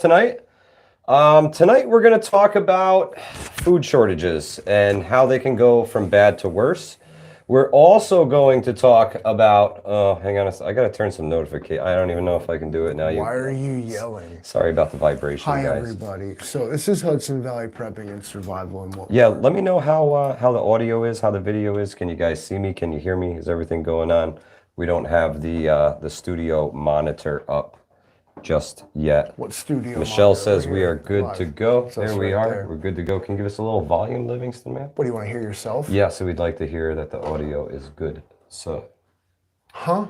tonight. Tonight we're going to talk about food shortages and how they can go from bad to worse. We're also going to talk about, hang on a second, I got to turn some notification. I don't even know if I can do it now. Why are you yelling? Sorry about the vibration, Hi, guys. everybody. So this is Hudson Valley Prepping and Survival. And Yeah, let me know how the audio is, how the video is. Can you guys see me? Can you hear me? Is everything going on? We don't have the studio monitor up just yet. What studio? Michelle says we are good Live. to go. So There it's we right are. there. We're good to go. Can you give us a little volume, Livingston, man? What do you want to hear yourself? Yeah, so we'd like to hear that the audio is good. So, Huh?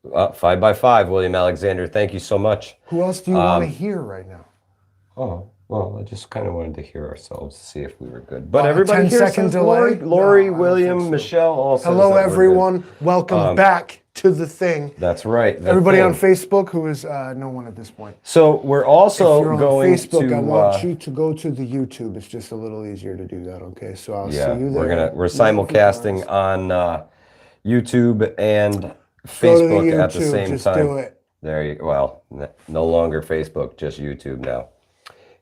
5x5, William Alexander. Thank you so much. Who else do you want to hear right now? Oh, well, I just kind of wanted to hear ourselves to see if we were good. But A everybody here 10-second says delay? Lori, No, I don't William, think so. Michelle all says Hello, that we're good. everyone. Welcome back to the thing. That's right. Everybody on Facebook who is no one at this point. So we're also If you're on going Facebook, to. I want you to go to the YouTube. It's just a little easier to do that. Okay, so I'll Yeah, see you there. we're simulcasting on YouTube and Go to the Facebook at the YouTube, same just time. do it. There you well, no longer Facebook, just YouTube now.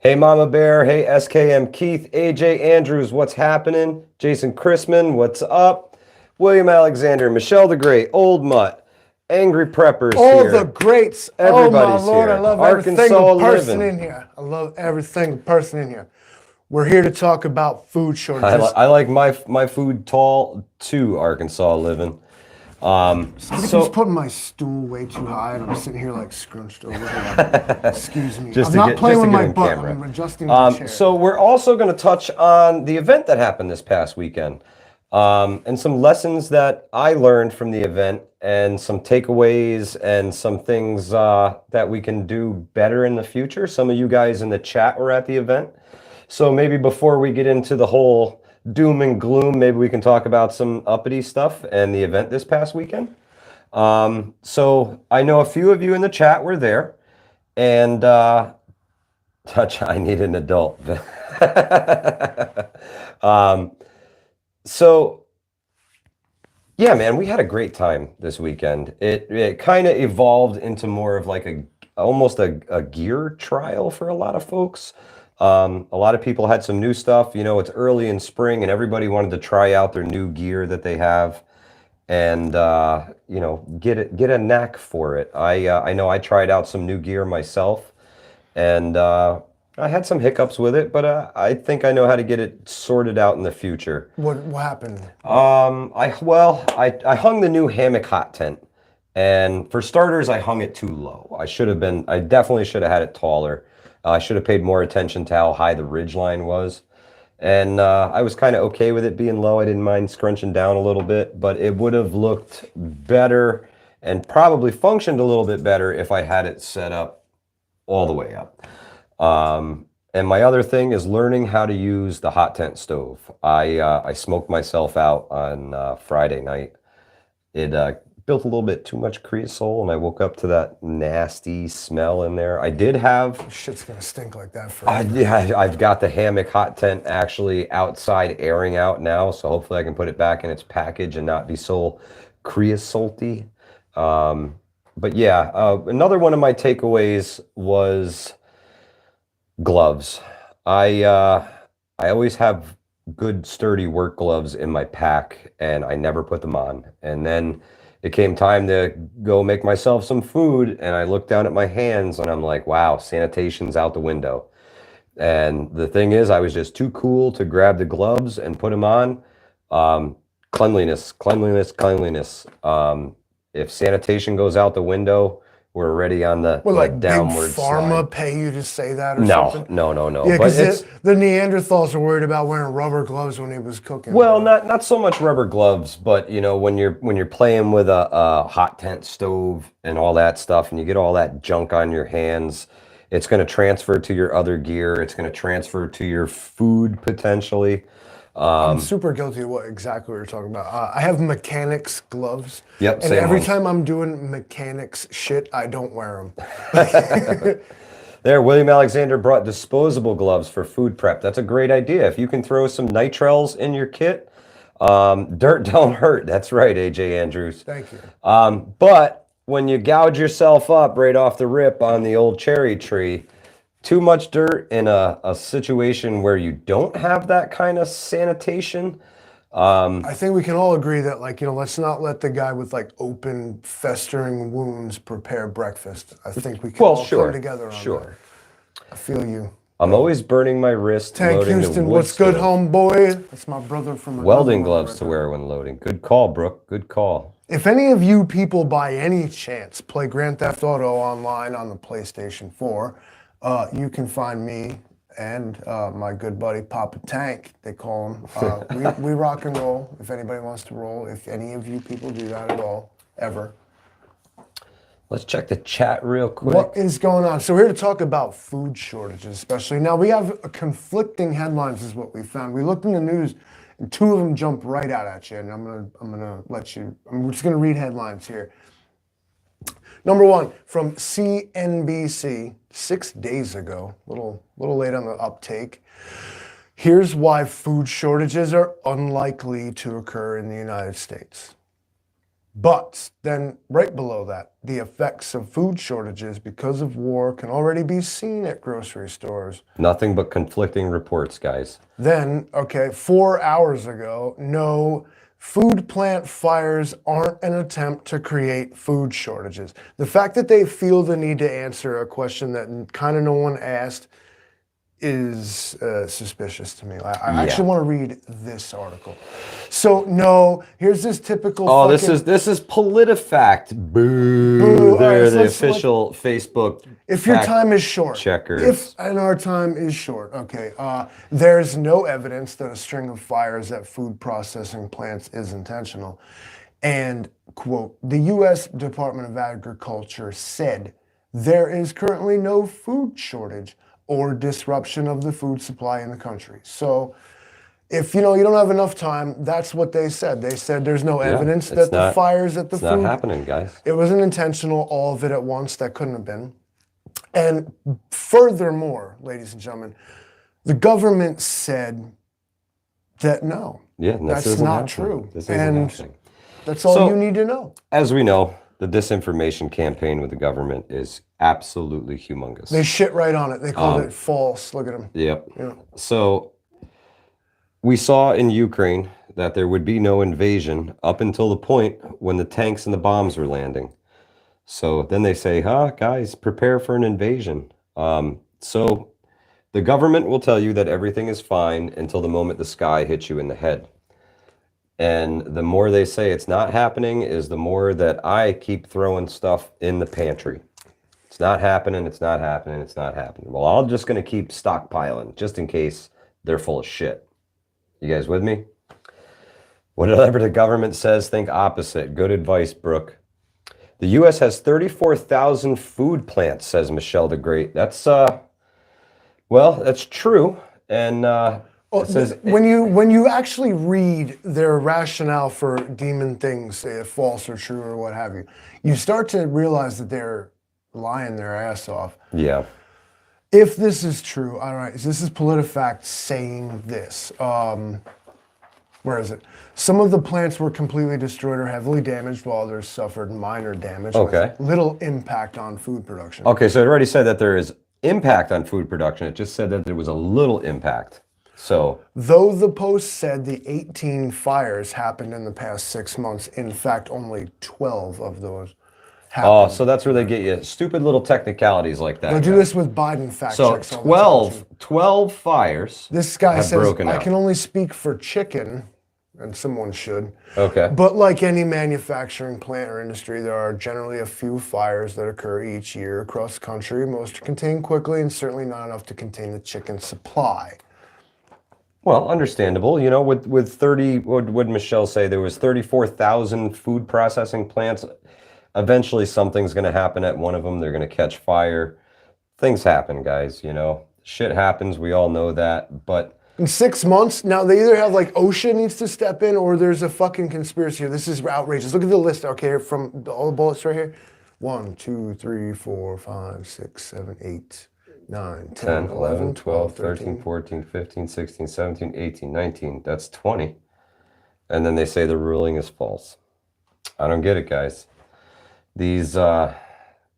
Hey Mama Bear, hey SKM Keith, AJ Andrews, what's happening? Jason Chrisman, what's up? William Alexander, Michelle the Great, Old Mutt, Angry Preppers All here. the greats. Everybody's oh my Lord, here. I love every Arkansas single person living. in here. I love every single person in here. We're here to talk about food shortages. I like my food tall too, Arkansas living. Somebody keeps putting my stool way too high, and I'm sitting here like scrunched over. Like, excuse me. Just I'm to not get- playing just to with get my in butt. camera. I'm adjusting my chair. So we're also going to touch on the event that happened this past weekend, and some lessons that I learned from the event, and some takeaways, and some things that we can do better in the future. Some of you guys in the chat were at the event, so maybe before we get into the whole doom and gloom, maybe we can talk about some uppity stuff and the event this past weekend. So I know a few of you in the chat were there, and touch, I need an adult. So yeah, man, we had a great time this weekend. It kind of evolved into more of like almost a gear trial for a lot of folks. A lot of people had some new stuff. You know, it's early in spring and everybody wanted to try out their new gear that they have and you know, get a knack for it. I know I tried out some new gear myself, and I had some hiccups with it, but I think I know how to get it sorted out in the future. What happened? I hung the new hammock hot tent, and for starters, I hung it too low. I definitely should have had it taller. I should have paid more attention to how high the ridge line was. And I was kind of okay with it being low. I didn't mind scrunching down a little bit, but it would have looked better and probably functioned a little bit better if I had it set up all the way up. And my other thing is learning how to use the hot tent stove. I smoked myself out on Friday night. It built a little bit too much creosote, and I woke up to that nasty smell in there. I did have... Shit's gonna stink like that for yeah, I've got the hammock hot tent actually outside airing out now, so hopefully I can put it back in its package and not be so creosote-y. But yeah, another one of my takeaways was gloves. I always have good sturdy work gloves in my pack, and I never put them on. And then it came time to go make myself some food, and I looked down at my hands and I'm like, wow, sanitation's out the window. And the thing is, I was just too cool to grab the gloves and put them on. Cleanliness. If sanitation goes out the window, we're already on the like downward Big Pharma slide. pay you to say that or No. something? No. Yeah, But because the Neanderthals are worried about wearing rubber gloves when he was cooking. well, not so much rubber gloves, but you know, when you're playing with a hot tent stove and all that stuff, and you get all that junk on your hands, it's going to transfer to your other gear. It's going to transfer to your food potentially. I'm super guilty of what you're talking about. I have mechanics gloves. Yep, And same every ones. time I'm doing mechanics shit, I don't wear them. There, William Alexander brought disposable gloves for food prep. That's a great idea. If you can throw some nitrels in your kit, dirt don't hurt. That's right, AJ Andrews. Thank you. But when you gouge yourself up right off the rip on the old cherry tree, too much dirt in a situation where you don't have that kind of sanitation. I think we can all agree that, like, let's not let the guy with like open, festering wounds prepare breakfast. I think we can all come together on that. I feel you. I'm always burning my wrist Tank loading Houston, the wood what's good, stove. homeboy? That's my brother from Welding gloves to wear when loading. Good call, Brooke. Good call. If any of you people by any chance play Grand Theft Auto online on the PlayStation 4, you can find me and my good buddy Papa Tank, they call him. We rock and roll if anybody wants to roll. If any of you people do that at all, ever. Let's check the chat real quick. What is going on? So we're here to talk about food shortages, especially. Now, we have conflicting headlines is what we found. We looked in the news, and two of them jump right out at you, and I'm gonna let you, I'm just gonna read headlines here. Number one, from CNBC, 6 days ago, little late on the uptake. Here's why food shortages are unlikely to occur in the United States. But then right below that, the effects of food shortages because of war can already be seen at grocery stores. Nothing but conflicting reports, guys. Then, okay, 4 hours ago, no, food plant fires aren't an attempt to create food shortages. The fact that they feel the need to answer a question that kind of no one asked is suspicious to me. I actually want to read this article. So no, here's this typical. Oh, this is PolitiFact. Boo! They're right, the official Facebook. If your time is short, checkers. And our time is short, okay. There's no evidence that a string of fires at food processing plants is intentional. And quote, the U.S. Department of Agriculture said there is currently no food shortage or disruption of the food supply in the country. So if you don't have enough time, that's what they said. They said there's no evidence that the fires at the food... It's not happening, guys. It wasn't intentional, all of it at once. That couldn't have been. And furthermore, ladies and gentlemen, the government said that no, that's not true. And that's all you need to know. As we know, the disinformation campaign with the government is absolutely humongous. They shit right on it. They called it false. Look at them. Yep. Yeah. So we saw in Ukraine that there would be no invasion up until the point when the tanks and the bombs were landing. So then they say, guys, prepare for an invasion. So the government will tell you that everything is fine until the moment the sky hits you in the head. And the more they say it's not happening is the more that I keep throwing stuff in the pantry. It's not happening, it's not happening, it's not happening. Well, I'm just going to keep stockpiling just in case they're full of shit. You guys with me? Whatever the government says, think opposite. Good advice, Brooke. The U.S. has 34,000 food plants, says Michelle the Great. That's, well, that's true. And when you actually read their rationale for deeming things false or true or what have you, you start to realize that they're lying their ass off. Yeah. If this is true, all right, this is PolitiFact saying this. Where is it? Some of the plants were completely destroyed or heavily damaged, while others suffered minor damage with little impact on food production. Okay, so it already said that there is impact on food production. It just said that there was a little impact. So, though the Post said the 18 fires happened in the past 6 months, in fact, only 12 of those happened. Oh, so that's where they get you stupid little technicalities like that. They'll do this with Biden fact checks. So 12 fires. This guy says, I can only speak for chicken, and someone should. Okay. But like any manufacturing plant or industry, there are generally a few fires that occur each year across the country. Most are contained quickly and certainly not enough to contain the chicken supply. Well, understandable. With 30, what would Michelle say? There was 34,000 food processing plants. Eventually something's going to happen at one of them. They're going to catch fire. Things happen, guys, Shit happens. We all know that. But in 6 months, now they either have like OSHA needs to step in or there's a fucking conspiracy here. This is outrageous. Look at the list, okay, from all the bullets right here. 1, 2, 3, 4, 5, 6, 7, 8, 9, 10, 11, 12, 13, 14, 15, 16, 17, 18, 19. That's 20. And then they say the ruling is false. I don't get it, guys. These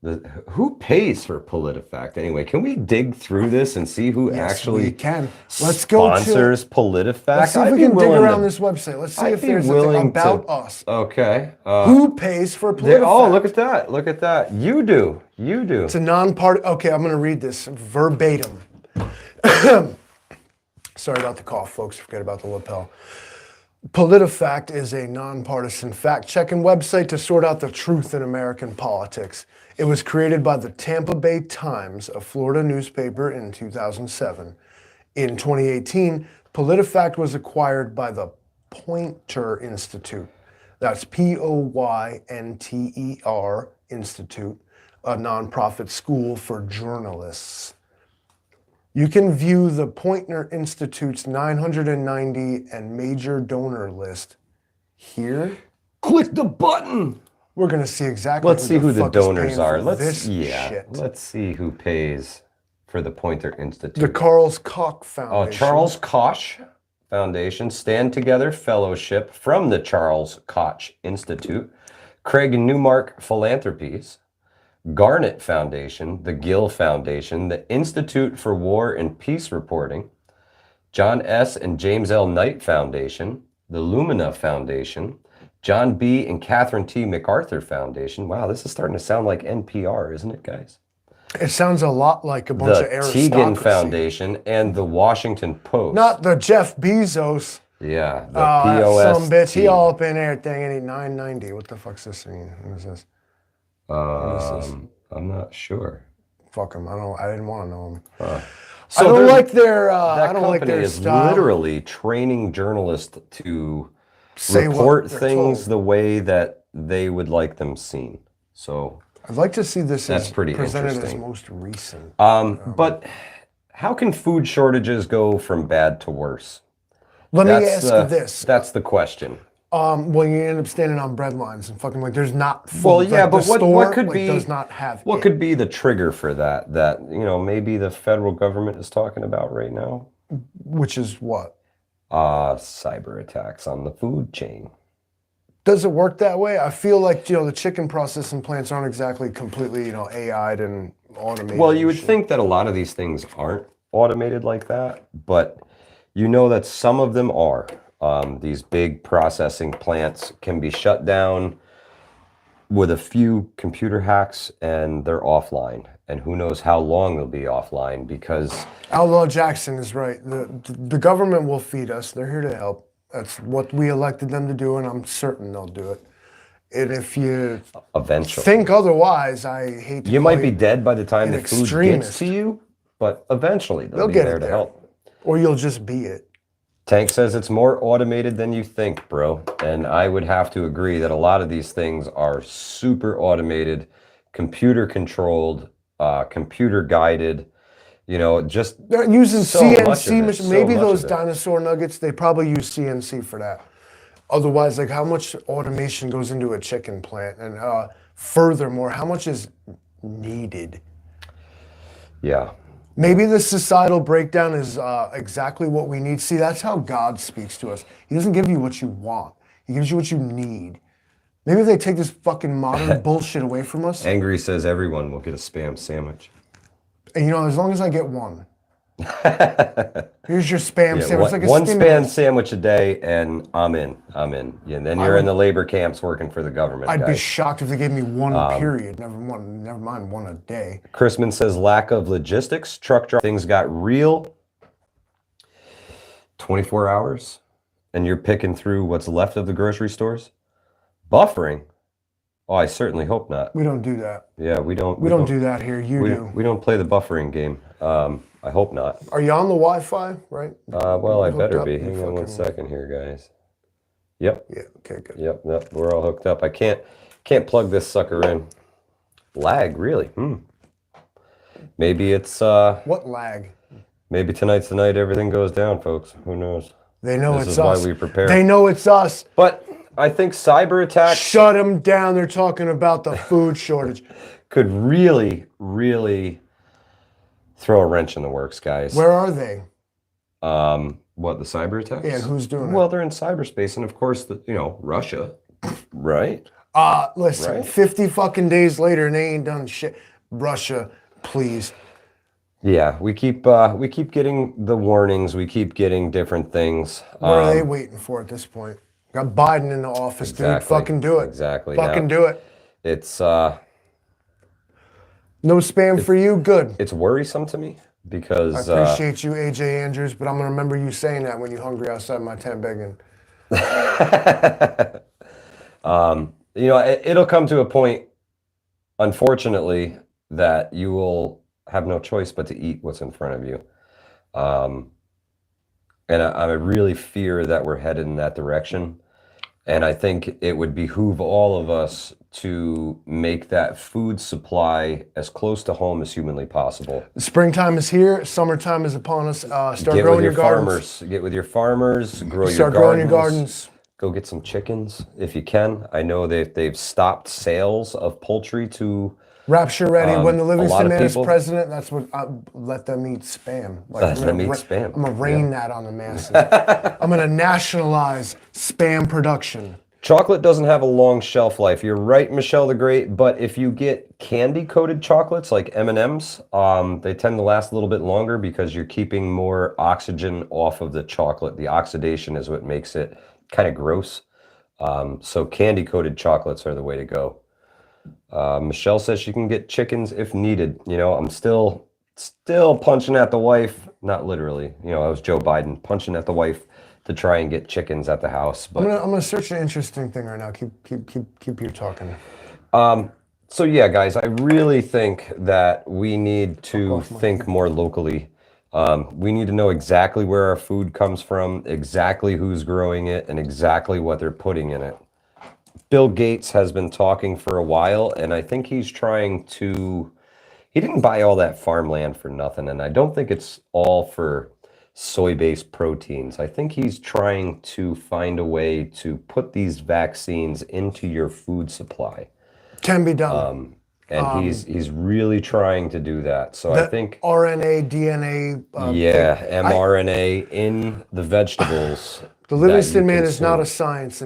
Who pays for PolitiFact anyway? Can we dig through this and see who Yes, actually we can. Let's go to. sponsors PolitiFact? Let's see if I'd we be can dig willing around to- this website. Let's see I'd if be there's a thing willing about to- us. Okay. Who pays for PolitiFact? Oh, look at that. Look at that. You do. You do. It's a non-party. Okay, I'm going to read this verbatim. Sorry about the cough, folks. Forget about the lapel. PolitiFact is a nonpartisan fact-checking website to sort out the truth in American politics. It was created by the Tampa Bay Times, a Florida newspaper, in 2007. In 2018, PolitiFact was acquired by the Poynter Institute. That's Poynter Institute, a nonprofit school for journalists. You can view the Poynter Institute's 990 and major donor list here. Click the button. We're going to see exactly Let's see who the fuck is donors paying are. for this shit. Let's see who pays for the Poynter Institute. The Charles Koch Foundation. Charles Koch Foundation, Stand Together Fellowship from the Charles Koch Institute, Craig Newmark Philanthropies, Garnet Foundation, the Gill Foundation, the Institute for War and Peace Reporting, John S. and James L. Knight Foundation, the Lumina Foundation, John B. and Catherine T. MacArthur Foundation. Wow, this is starting to sound like NPR, isn't it, guys? It sounds a lot like a bunch of The aristocracy. Teagan Foundation and the Washington Post. Not the Jeff Bezos. Yeah, the That some bitch. He POST. all up in everything and he 990. What the fuck's this mean? What is this? I'm not sure. Fuck him. I didn't want to know him. So I don't there's- like their. That I don't like company their is style. literally training journalists to Say what report they're things told. the way that they would like them seen. So, I'd like to see this That's as pretty presented as interesting. most recent. but how can food shortages go from bad to worse? Let me ask this. That's the question. Well, you end up standing on bread lines and fucking like there's not food. Well, yeah, like, but the what store, could like, be does not have what it. could be the trigger for that? That maybe the federal government is talking about right now. Which is what? Cyber attacks on the food chain. Does it work that way? I feel like the chicken processing plants aren't exactly completely AI'd and automated. Well, you and would shit. think that a lot of these things aren't automated like that, but you know that some of them are. These big processing plants can be shut down with a few computer hacks and they're offline. And who knows how long they'll be offline because Outlaw Jackson is right. The government will feed us. They're here to help. That's what we elected them to do, and I'm certain they'll do it. And if you eventually think otherwise, I hate to you call might be dead by the time an the food gets extremist. to you, but eventually they'll be get there it to there. help. Or you'll just be it. Tank says it's more automated than you think, bro. And I would have to agree that a lot of these things are super automated, computer controlled, computer guided, just They're using so much of CNC it, machines. so Maybe much those of it. dinosaur nuggets, they probably use CNC for that. Otherwise, like how much automation goes into a chicken plant? And furthermore, how much is needed? Yeah. Maybe the societal breakdown is exactly what we need. See, that's how God speaks to us. He doesn't give you what you want. He gives you what you need. Maybe if they take this fucking modern bullshit away from us, Angry says everyone will get a Spam sandwich. and as long as I get one. Here's your Spam Yeah, sandwich. Like a one Spam stimulus. sandwich a day, and I'm in. Yeah, and then you're in the labor camps working for the government. I'd be guys. shocked if they gave me one period. Never mind one a day. Chrisman says lack of logistics, truck drive. Things got real. 24 hours, and you're picking through what's left of the grocery stores. Buffering. Oh, I certainly hope not. We don't do that. Yeah, we don't. We don't do that here. You do. We don't play the buffering game. I hope not. Are you on the Wi-Fi? Right? Well, I Hooked better up, be. you Hang on one fucking- second here, guys. Yep. Yeah. Okay. Good. Yep. We're all hooked up. I can't plug this sucker in. Lag, really? Maybe it's What lag? maybe tonight's the night everything goes down, folks. Who knows? They know This it's is us. why we prepare. They know it's us. But I think cyber attacks Shut them down. They're talking about the food shortage. could really, really throw a wrench in the works, guys. Where are they? What, the cyber attacks? Yeah, and who's doing it? Well, they're in cyberspace, and of course, Russia, right? Listen, Right? 50 fucking days later and they ain't done shit. Russia, please. Yeah, we keep getting the warnings. We keep getting different things. What are they waiting for at this point? Got Biden in the office, dude. Exactly. Fucking do it. Exactly. Fucking Now do it. it's No spam for you. Good. it's worrisome to me I because appreciate you, AJ Andrews, but I'm gonna remember you saying that when you're hungry outside my tent begging. you know, it'll come to a point, unfortunately, that you will have no choice but to eat what's in front of you. Um, and I really fear that we're headed in that direction. And I think it would behoove all of us to make that food supply as close to home as humanly possible. Springtime is here. Summertime is upon us. Start Get growing with your your gardens. farmers. Get with your farmers. Grow your Start growing your gardens. gardens. Go get some chickens if you can. I know they've stopped sales of poultry to Rapture ready. When the a lot Livingston of man is people. president, that's what let them eat spam. Like, Let them eat spam. I'm gonna rain that on the masses. I'm gonna nationalize spam production. Chocolate doesn't have a long shelf life. You're right, Michelle the Great. But if you get candy-coated chocolates like M&Ms, they tend to last a little bit longer because you're keeping more oxygen off of the chocolate. The oxidation is what makes it kind of gross. So candy-coated chocolates are the way to go. Michelle says she can get chickens if needed. You know, I'm still punching at the wife, not literally. You know, I was Joe Biden punching at the wife to try and get chickens at the house. But I'm gonna search an interesting thing right now. Keep you talking. so yeah, guys, I really think that we need to think more locally. We need to know exactly where our food comes from, exactly who's growing it, and exactly what they're putting in it. Bill Gates has been talking for a while, and I think he's trying to. He didn't buy all that farmland for nothing, and I don't think it's all for soy-based proteins. I think he's trying to find a way to put these vaccines into your food supply. Can be done. And he's really trying to do that. So I think RNA, DNA. yeah, thing. mRNA in the vegetables. The Livingston man is not a scientist,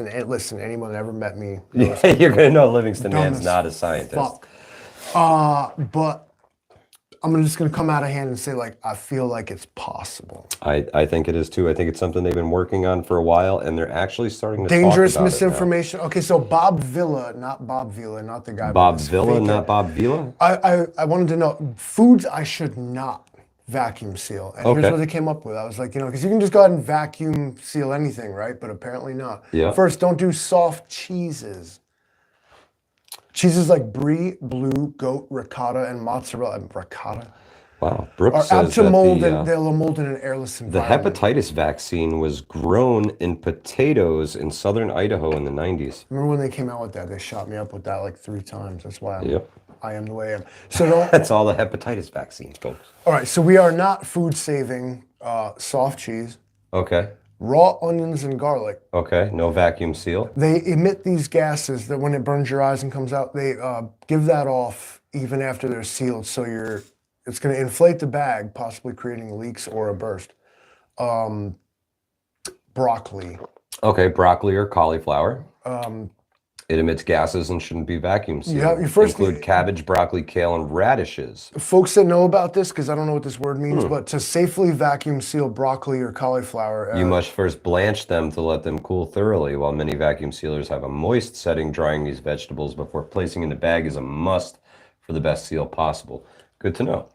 and listen, anyone that ever met me knows Yeah, you're gonna know Livingston dumb man's as not a scientist. fuck. But I'm just gonna come out of hand and say, like, I feel like it's possible. I think it is too. I think it's something they've been working on for a while, and they're actually starting to Dangerous talk about misinformation. Okay, so Bob Villa, not Bob Villa, not the guy. Bob Villa, not Bob Villa. I wanted to know foods I should not vacuum seal, and here's what they came up with. I was like, you know, because you can just go ahead and vacuum seal anything, right? But apparently not. Yeah. First, don't do soft cheeses. Cheeses like brie, blue, goat, ricotta, and mozzarella. Ricotta Wow, Brooks are apt says to that mold, and they'll mold in an airless the environment. hepatitis vaccine was grown in potatoes in southern Idaho in the 90s. Remember when they came out with that? They shot me up with that like 3 times. That's why Yep. I am the way I am. So don't. That's all the hepatitis vaccines, folks. All right, so we are not food saving soft cheese, Okay. raw onions, and garlic. Okay. No vacuum seal. They emit these gases that when it burns your eyes and comes out, they give that off even after they're sealed. So it's going to inflate the bag, possibly creating leaks or a burst. Broccoli. Okay. Broccoli or cauliflower. It emits gases and shouldn't be vacuum sealed. Yeah, you first include cabbage, broccoli, kale, and radishes. Folks that know about this, because I don't know what this word means, but to safely vacuum seal broccoli or cauliflower, You must first blanch them to let them cool thoroughly. While many vacuum sealers have a moist setting, drying these vegetables before placing in the bag is a must for the best seal possible. Good to know.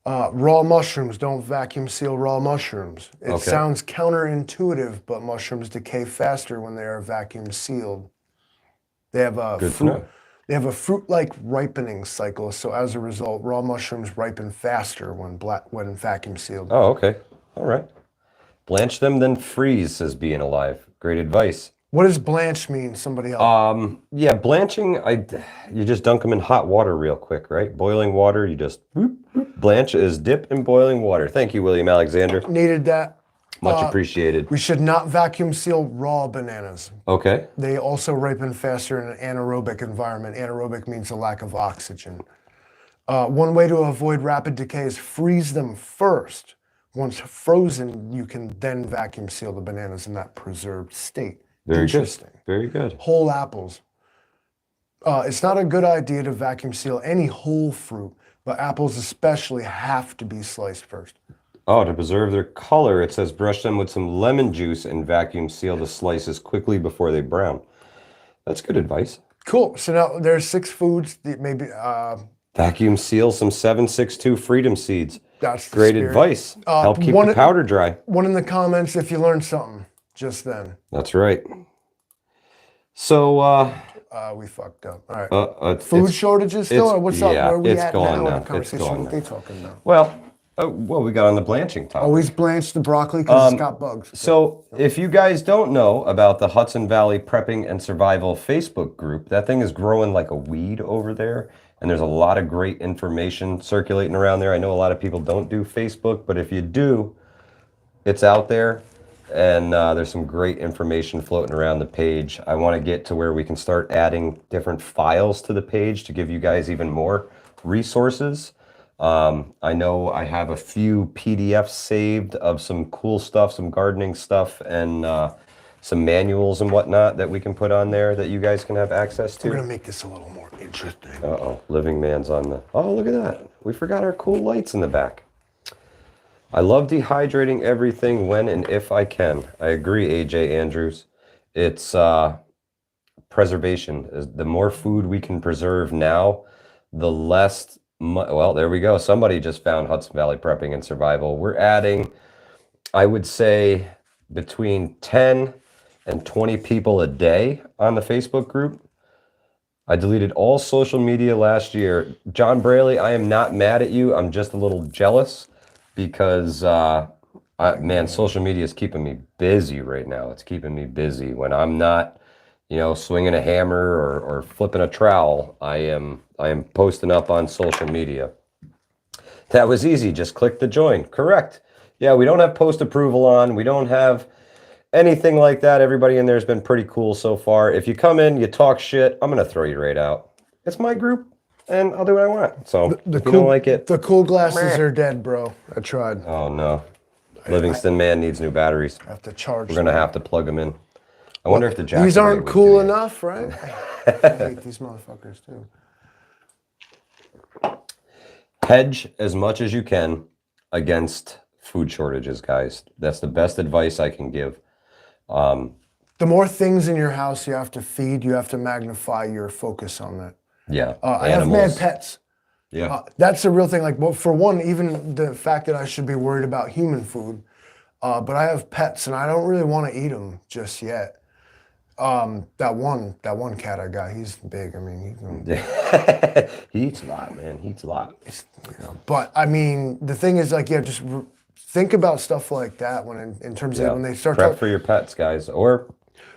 raw mushrooms, don't vacuum seal raw mushrooms. It Okay. sounds counterintuitive, but mushrooms decay faster when they are vacuum sealed. They have a Good to know. They have a fruit-like ripening cycle, so as a result, raw mushrooms ripen faster when vacuum sealed. Oh, okay. All right. Blanch them, then freeze, says Being Alive. Great advice. What does blanch mean? Somebody else. Yeah, blanching, you just dunk them in hot water real quick, right? Boiling water, you just blanch is dip in boiling water. Thank you, William Alexander. Needed that. Much appreciated. We should not vacuum seal raw bananas. Okay. They also ripen faster in an anaerobic environment. Anaerobic means a lack of oxygen. One way to avoid rapid decay is freeze them first. Once frozen, you can then vacuum seal the bananas in that preserved state. Very good. Interesting. Very good. Whole apples. It's not a good idea to vacuum seal any whole fruit, but apples especially have to be sliced first. Oh, to preserve their color, it says brush them with some lemon juice and vacuum seal the slices quickly before they brown. That's good advice. Cool. So now there's 6 foods that maybe Vacuum seal some 762 freedom seeds. that's the Great spirit. advice. Help keep one- the powder dry. One in the comments if you learned something just then. That's right. So, We fucked up. All right. food Food shortages still, or what's up? yeah, Where are we it's at gone now in now. the It's conversation? gone What are now. they talking about? Well, we got on the blanching topic. Always blanch the broccoli because it's got bugs. So, if you guys don't know about the Hudson Valley Prepping and Survival Facebook group, that thing is growing like a weed over there. And there's a lot of great information circulating around there. I know a lot of people don't do Facebook, but if you do, it's out there. And there's some great information floating around the page. I want to get to where we can start adding different files to the page to give you guys even more resources. I know I have a few PDFs saved of some cool stuff, some gardening stuff, and some manuals and whatnot that we can put on there that you guys can have access to. We're going to make this a little more interesting. Uh-oh, Living Man's on the... Oh, look at that. We forgot our cool lights in the back. I love dehydrating everything when and if I can. I agree, AJ Andrews. It's preservation. The more food we can preserve now, the less... Well, there we go. Somebody just found Hudson Valley Prepping and Survival. We're adding, I would say, between 10 and 20 people a day on the Facebook group. I deleted all social media last year. John Braley, I am not mad at you. I'm just a little jealous because, man, social media is keeping me busy right now. It's keeping me busy. When I'm not, swinging a hammer or flipping a trowel, I am posting up on social media. That was easy. Just click the join. Correct. Yeah, we don't have post approval on. We don't have anything like that. Everybody in there has been pretty cool so far. If you come in, you talk shit, I'm going to throw you right out. It's my group, and I'll do what I want. So if you don't like it... The cool glasses are dead, bro. I tried. Oh, no. Livingston Man needs new batteries. I have to charge We're going to have to plug them in. I wonder if the Jackson... These aren't cool enough, right? I hate these motherfuckers, too. Hedge as much as you can against food shortages, guys. That's the best advice I can give. The more things in your house you have to feed, you have to magnify your focus on that. Yeah. I have mad pets. Yeah. That's a real thing. Like, well, for one, even the fact that I should be worried about human food, but I have pets and I don't really want to eat them just yet. That one cat I got, he's big. I mean, he eats a lot, man. He eats a lot. But I mean, the thing is, like, yeah, just think about stuff like that when in terms of when they start prep for your pets, guys, or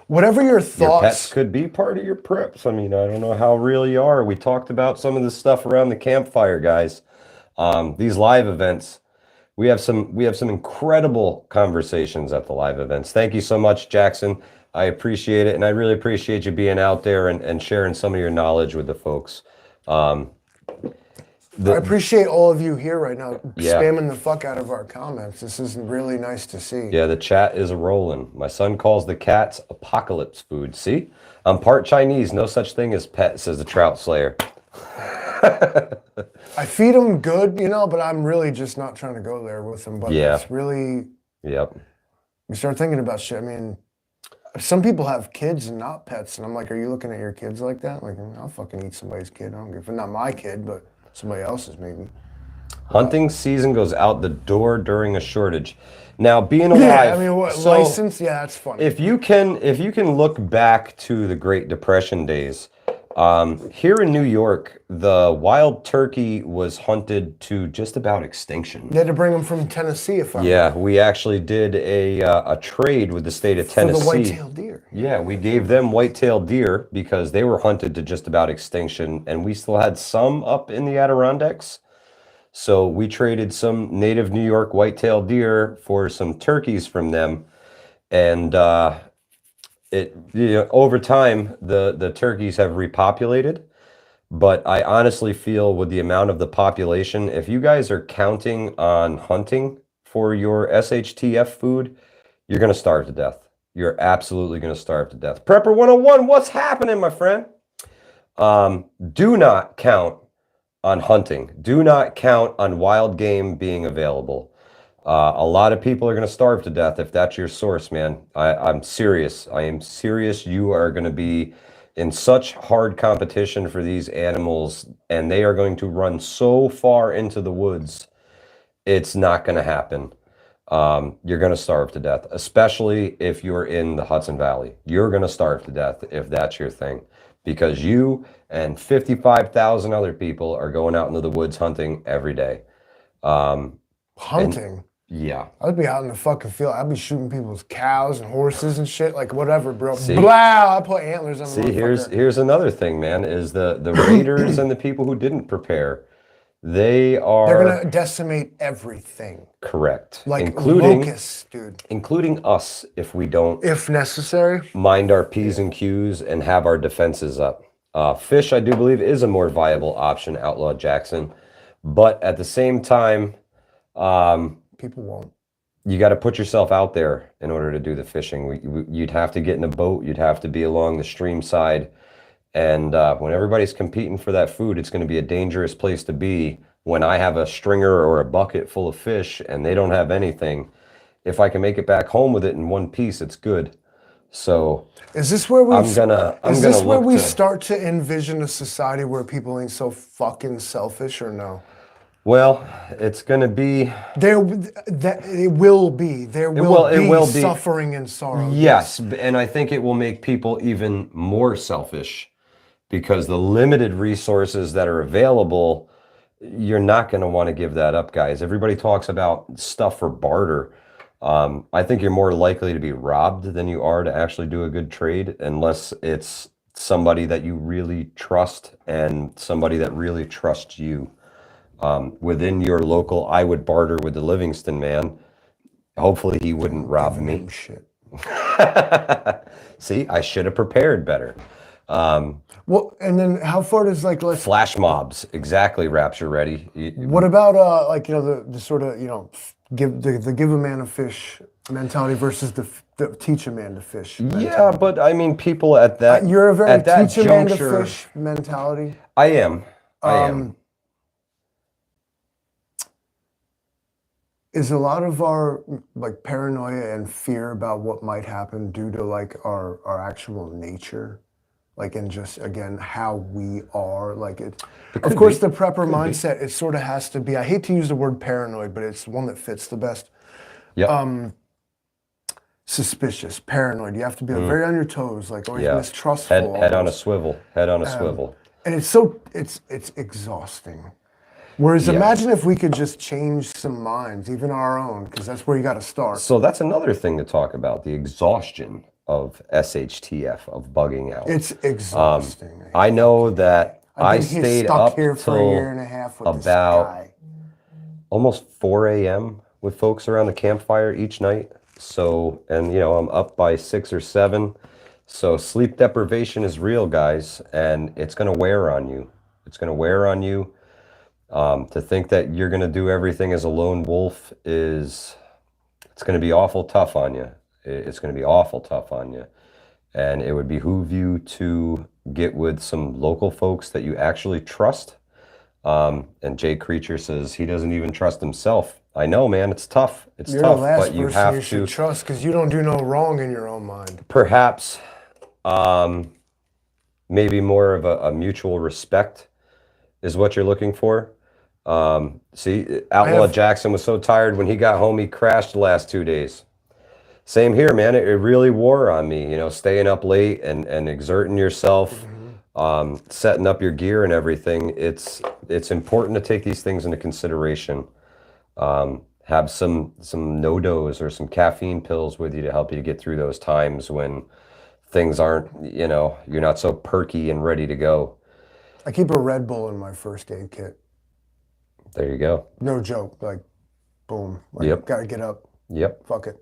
whatever your thoughts. Your pets could be part of your preps. I mean, I don't know how real you are. We talked about some of this stuff around the campfire, guys. These live events, we have some incredible conversations at the live events. Thank you so much, Jackson. I appreciate it, and I really appreciate you being out there and sharing some of your knowledge with the folks. I appreciate all of you here right now spamming the fuck out of our comments. This is really nice to see. Yeah, the chat is rolling. My son calls the cats apocalypse food. See? I'm part Chinese. No such thing as pet, says the Trout Slayer. I feed them good, but I'm really just not trying to go there with them. But it's really... Yep. We start thinking about shit. I mean, some people have kids and not pets. And I'm like, are you looking at your kids like that? Like, I'll fucking eat somebody's kid. I don't give a... Not my kid, but... somebody else's maybe. Hunting season goes out the door during a shortage. Now, being alive, I mean, license? Yeah, that's funny. If you can look back to the Great Depression days, here in New York, the wild turkey was hunted to just about extinction. They had to bring them from Tennessee, if I remember. Yeah, we actually did a trade with the state of Tennessee. For the white-tailed deer. Yeah, we gave them white-tailed deer because they were hunted to just about extinction, and we still had some up in the Adirondacks. So we traded some native New York white-tailed deer for some turkeys from them, and over time the turkeys have repopulated. But I honestly feel with the amount of the population, if you guys are counting on hunting for your SHTF food, you're going to starve to death. you're absolutely going to starve to death. Prepper 101, what's happening, my friend? Do not count on hunting. Do not count on wild game being available. A lot of people are going to starve to death if that's your source, man. I'm serious. I am serious. You are going to be in such hard competition for these animals, and they are going to run so far into the woods. It's not going to happen. You're going to starve to death, especially if you're in the Hudson Valley. You're going to starve to death if that's your thing, because you and 55,000 other people are going out into the woods hunting every day. Hunting? Yeah. I'd be out in the fucking field. I'd be shooting people's cows and horses and shit, like whatever, bro. See? Blow! I put antlers on the See, here's another thing, man, is the raiders and the people who didn't prepare, they're gonna decimate everything. Correct. Like including locusts, dude. Including us if we don't, if necessary, mind our P's and Q's and have our defenses up. Fish, I do believe, is a more viable option, Outlaw Jackson. But at the same time, people won't. You got to put yourself out there in order to do the fishing. You'd have to get in a boat. You'd have to be along the stream side. And when everybody's competing for that food, it's going to be a dangerous place to be. When I have a stringer or a bucket full of fish and they don't have anything, if I can make it back home with it in one piece, it's good. So is this where we we start to envision a society where people ain't so fucking selfish, or no? Well, it's going to be there. It will be suffering and sorrow. Yes, and I think it will make people even more selfish, because the limited resources that are available, you're not going to want to give that up, guys. Everybody talks about stuff for barter. I think you're more likely to be robbed than you are to actually do a good trade, unless it's somebody that you really trust and somebody that really trusts you. Within your local, I would barter with the Livingston man. Hopefully he wouldn't rob me. Shit. See, I should have prepared better. Well, and then how far does flash mobs exactly, Rapture ready? What about the sort of give a man a fish mentality versus the teach a man to fish mentality? Yeah, but I mean, people at that you're a very teach a man to juncture, fish mentality. I am. Is a lot of our paranoia and fear about what might happen due to our actual nature, and just again how we are, of course the prepper mindset, it sort of has to be, I hate to use the word paranoid, but it's one that fits the best. Yeah. Suspicious, paranoid. You have to be very on your toes, always mistrustful. Head on a swivel. Head on a swivel. And it's exhausting. Whereas imagine if we could just change some minds, even our own, because that's where you got to start. So that's another thing to talk about, the exhaustion of SHTF, of bugging out. It's exhausting. I know that I stayed up here for till a year and a half with about almost 4 a.m. with folks around the campfire each night. So, and I'm up by 6 or 7. So sleep deprivation is real, guys, and it's going to wear on you. It's going to wear on you. To think that you're going to do everything as a lone wolf it's going to be awful tough on you. It's going to be awful tough on you. And it would behoove you to get with some local folks that you actually trust. And Jay Creature says he doesn't even trust himself. I know, man, it's tough. You're tough, but you have to trust, because you don't do no wrong in your own mind. Perhaps, maybe more of a mutual respect is what you're looking for. See, Outlaw Jackson was so tired when he got home, he crashed the last 2 days. Same here, man. It really wore on me, staying up late and exerting yourself, setting up your gear and everything. It's important to take these things into consideration. Have some no-dos or some caffeine pills with you to help you to get through those times when things aren't, you're not so perky and ready to go. I keep a Red Bull in my first aid kit. There you go. No joke. Boom. Yep. Gotta get up. Yep. Fuck it.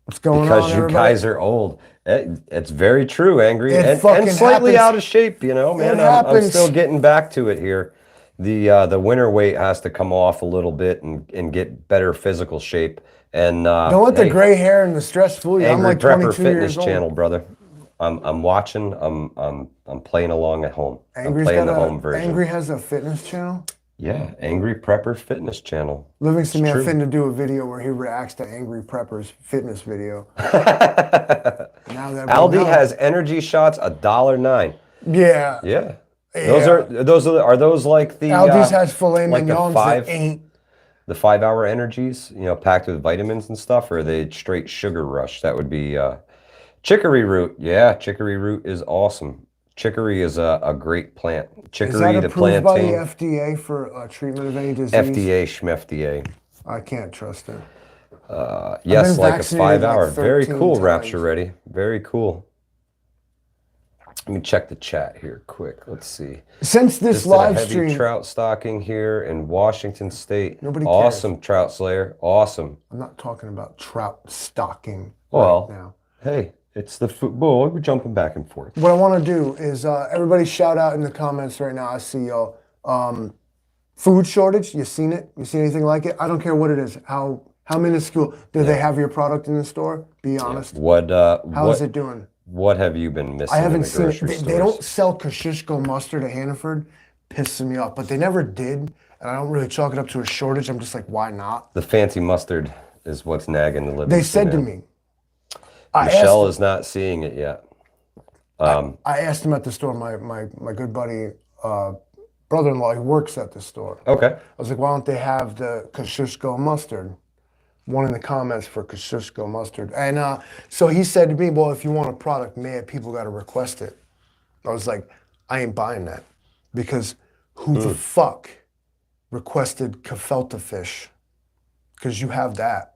What's going on, Because you everybody? guys are old. It's very true, Angry. It and fucking slightly happens. out of shape, man. I'm still getting back to it here. The winter weight has to come off a little bit and get better physical shape. And Don't let the hey, gray hair and the stress fool you. I'm Angry like Prepper 22 Fitness years channel, old. brother. I'm watching. I'm playing along at home. I'm Angry's playing got the a home version. Angry has a fitness channel. Yeah, Angry Prepper Fitness channel. Livingston It's may have true. fit to do a video where he reacts to Angry Prepper's fitness video. Now that we Aldi know. has energy shots $1.09. Yeah. Yeah. Yeah. Are those like Aldi's has filet like the mignons that ain't. the 5 hour energies, packed with vitamins and stuff, or are they straight sugar rush? That would be chicory root. Yeah, chicory root is awesome. Chicory is a great plant. Is that Chicory, the approved by the plantain, FDA for treatment of any disease? FDA, schmefda. I can't trust it. Yes, been like a vaccinated 5 hour. like Very 13 cool, times. Rapture Ready. Very cool. Let me check the chat here quick. Let's see. Since this Just did a live heavy stream, trout stocking here in Washington State. Nobody cares. Awesome, Trout Slayer. Awesome. I'm not talking about trout stocking Well, right now. hey, it's the football. We're jumping back and forth. What I want to do is everybody shout out in the comments right now. I see y'all. Food shortage. You seen it? You seen anything like it? I don't care what it is. How minuscule. Do they have your product in the store? Be honest. How is it doing? What have you been missing I haven't in the seen it. grocery They don't stores? sell Kosciuszko mustard at Hannaford. Pissing me off, but they never did, and I don't really chalk it up to a shortage. I'm just like, why not? The fancy mustard is what's nagging the living. They said to me, Michelle is not seeing it yet. I asked him at the store, my good buddy, brother-in-law, he works at the store. Okay. I was like, why don't they have the Kosciuszko mustard? One in the comments for Kosciuszko mustard. And so he said to me, well, if you want a product made, people got to request it. I was like, I ain't buying that. Because who the fuck requested gefilte fish? Because you have that.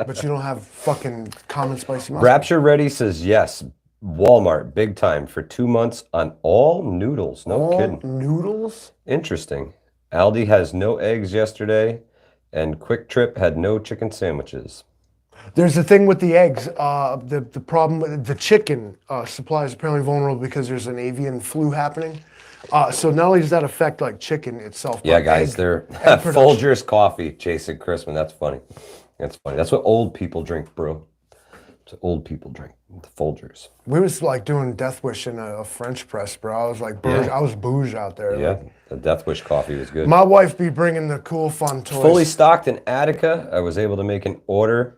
But you don't have fucking common spicy mustard. Rapture Ready says yes. Walmart, big time, for 2 months on all noodles. No kidding. Noodles? Interesting. Aldi has no eggs yesterday, and Quick Trip had no chicken sandwiches. There's the thing with the eggs. The problem with the chicken supply is apparently vulnerable because there's an avian flu happening. So not only does that affect like chicken itself, Yeah, but guys, they're production. Folgers coffee chasing Christmas. That's funny. That's funny. That's what old people drink, bro. It's what old people drink. The Folgers. We was like doing Death Wish in a French press, bro. I was like, I was bouge out there. Yeah, Like, the Death Wish coffee was good. my wife be bringing the cool, fun toys. Fully stocked in Attica. I was able to make an order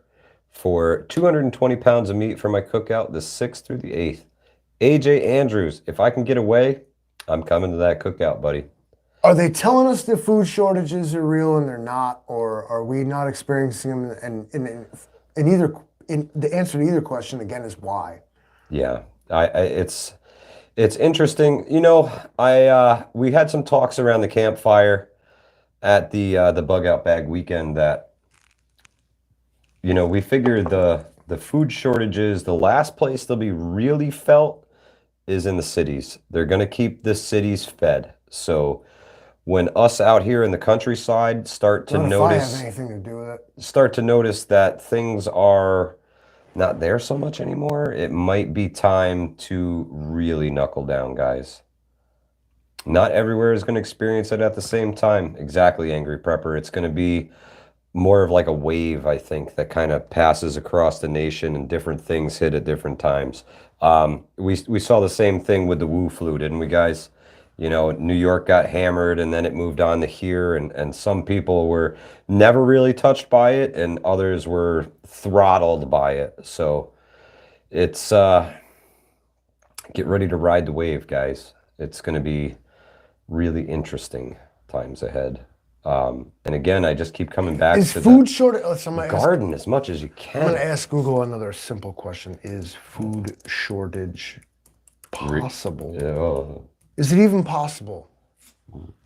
for 220 pounds of meat for my cookout the 6th through the 8th. AJ Andrews, if I can get away, I'm coming to that cookout, buddy. Are they telling us the food shortages are real and they're not, or are we not experiencing them? And the answer to either question again is why. Yeah, it's interesting. We had some talks around the campfire at the Bug Out Bag weekend that, we figured the food shortages, the last place they'll be really felt is in the cities. They're going to keep the cities fed. So when us out here in the countryside start to Not if I notice have anything to do with it. that things are not there so much anymore, it might be time to really knuckle down, guys. Not everywhere is going to experience it at the same time. Exactly, Angry Prepper. It's going to be more of like a wave, I think, that kind of passes across the nation and different things hit at different times. We saw the same thing with the Wu flu, didn't we, guys? New York got hammered and then it moved on to here, and some people were never really touched by it and others were throttled by it. So it's get ready to ride the wave, guys. It's going to be really interesting times ahead. And again, I just keep coming back Is to food shortage? garden as much as you I'm going to can. ask Google another simple question. Is food shortage possible? Oh, Is it even possible?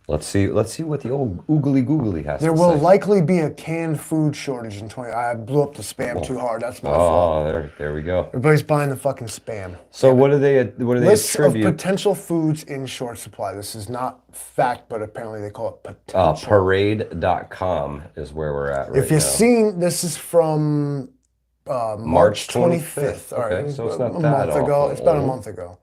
let's see what the old oogly googly has There to will say. likely be a canned food shortage in 20. I blew up the spam too hard. That's my fault. Oh, there we go. Everybody's buying the fucking spam. So what do they Lists of attribute? potential foods in short supply. This is not fact, but apparently they call it potential. Parade.com is where we're at right If you've now. seen, this is from March 25th. All right, Okay, so it's not a that month ago. awful It's about a old. month ago.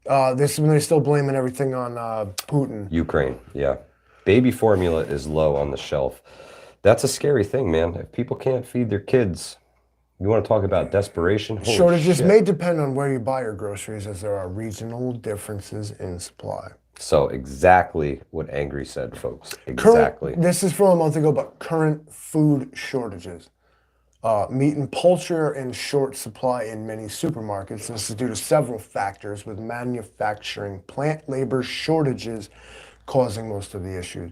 This is when they're still blaming everything on Putin. Ukraine, yeah. Baby formula is low on the shelf. That's a scary thing, man. If people can't feed their kids, you want to talk about desperation? Holy Shortages shit. may depend on where you buy your groceries, as there are regional differences in supply. So exactly what Angry said, folks. Exactly. This is from a month ago, but current food shortages. Meat and poultry are in short supply in many supermarkets. This is due to several factors, with manufacturing plant labor shortages causing most of the issues.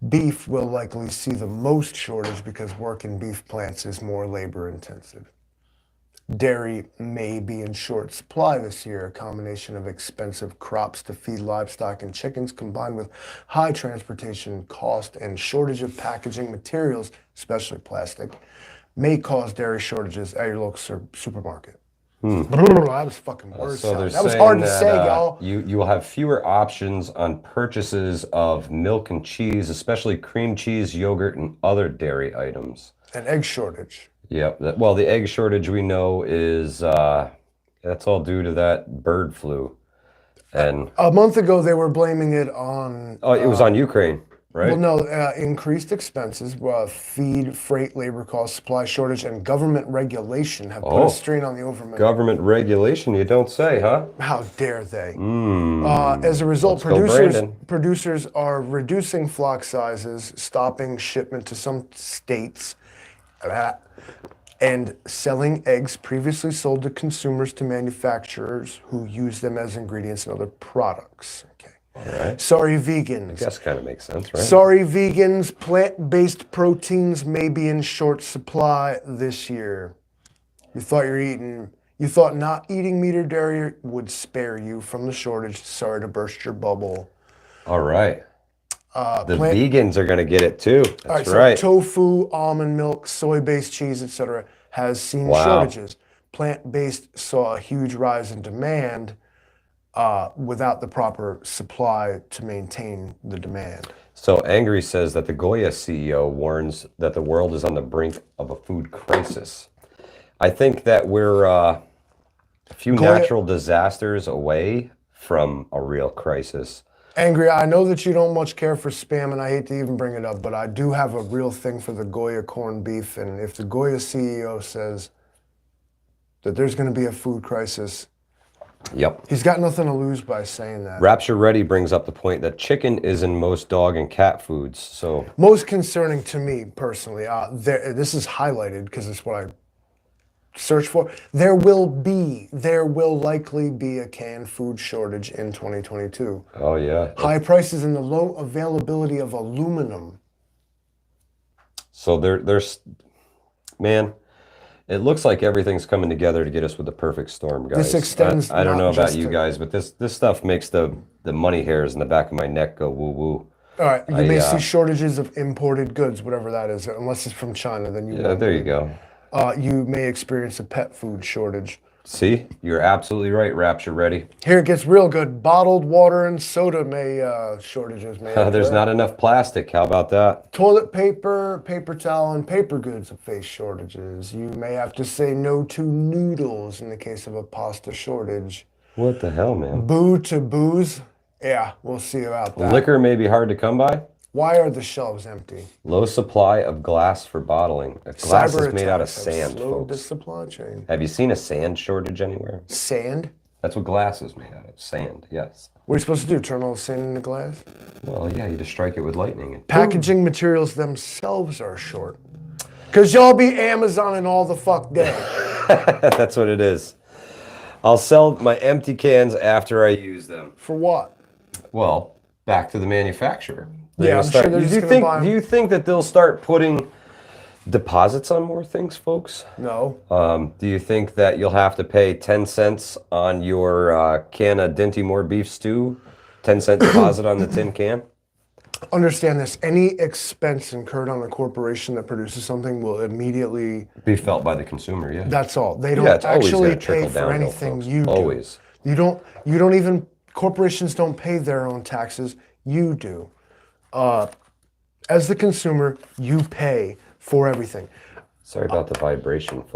Beef will likely see the most shortage because work in beef plants is more labor intensive. Dairy may be in short supply this year. A combination of expensive crops to feed livestock and chickens, combined with high transportation cost and shortage of packaging materials, especially plastic, may cause dairy shortages at your local supermarket. That was fucking word So they're salad. That was saying hard to that, say, y'all. you will have fewer options on purchases of milk and cheese, especially cream cheese, yogurt, and other dairy items. An egg shortage. Yep. Well, the egg shortage we know is that's all due to that bird flu. And A month ago, they were blaming it on, oh, it was on Ukraine, right? well, no, increased expenses, feed, freight, labor costs, supply shortage, and government regulation have put a strain on the overnight. Government regulation, you don't say, huh? How dare they? As a result, Let's go, Brandon. producers are reducing flock sizes, stopping shipment to some states, and selling eggs previously sold to consumers to manufacturers who use them as ingredients in other products. Okay. All right. Sorry, vegans. Guess kind of makes sense, right? Sorry, vegans. Plant-based proteins may be in short supply this year. You thought not eating meat or dairy would spare you from the shortage. Sorry to burst your bubble. All right. The vegans are going to get it too. That's right. So tofu, almond milk, soy-based cheese, etc., has seen shortages. Plant-based saw a huge rise in demand without the proper supply to maintain the demand. So Angry says that the Goya CEO warns that the world is on the brink of a food crisis. I think that we're a few natural disasters away from a real crisis. Angry, I know that you don't much care for Spam, and I hate to even bring it up, but I do have a real thing for the Goya corned beef, and if the Goya CEO says that there's going to be a food crisis, yep, he's got nothing to lose by saying that. Rapture Ready brings up the point that chicken is in most dog and cat foods. So most concerning to me personally, this is highlighted because it's what I search for. There will likely be a canned food shortage in 2022. Oh yeah. High prices and the low availability of aluminum. So there's, man, it looks like everything's coming together to get us with the perfect storm, guys. This extends. I don't know about you guys, but this stuff makes the money hairs in the back of my neck go woo woo. All right, you may see shortages of imported goods, whatever that is, unless it's from China. Then you there you go. You may experience a pet food shortage. See, you're absolutely right, Rapture Ready. Here it gets real good. Bottled water and soda shortages may occur. There's not enough plastic. How about that? Toilet paper, paper towel, and paper goods will face shortages. You may have to say no to noodles in the case of a pasta shortage. What the hell, man? Boo to booze? Yeah, we'll see about that. Liquor may be hard to come by. Why are the shelves empty? Low supply of glass for bottling. Glass is made out of sand, folks. The folks. supply chain. Have you seen a sand shortage anywhere? Sand? That's what glass is made out of. Sand, yes. What are you supposed to do? Turn all the sand into glass? Well, yeah, you just strike it with lightning. And Packaging materials themselves are short. Because y'all be Amazoning all the fuck day. That's what it is. I'll sell my empty cans after I use them. For what? Well, back to the manufacturer. Yeah, I'm sure they're just gonna buy them. Do you think that they'll start putting deposits on more things, folks? No. Do you think that you'll have to pay 10 cents on your can of Dinty Moore beef stew? 10-cent deposit on the tin can? Understand this. Any expense incurred on the corporation that produces something will immediately Be felt by the consumer, yeah. That's all. They don't Yeah, it's always actually gotta trickle pay for downhill, anything folks. you do. Always. You don't even, corporations don't pay their own taxes. You do. As the consumer, you pay for everything. Sorry about the vibration, folks.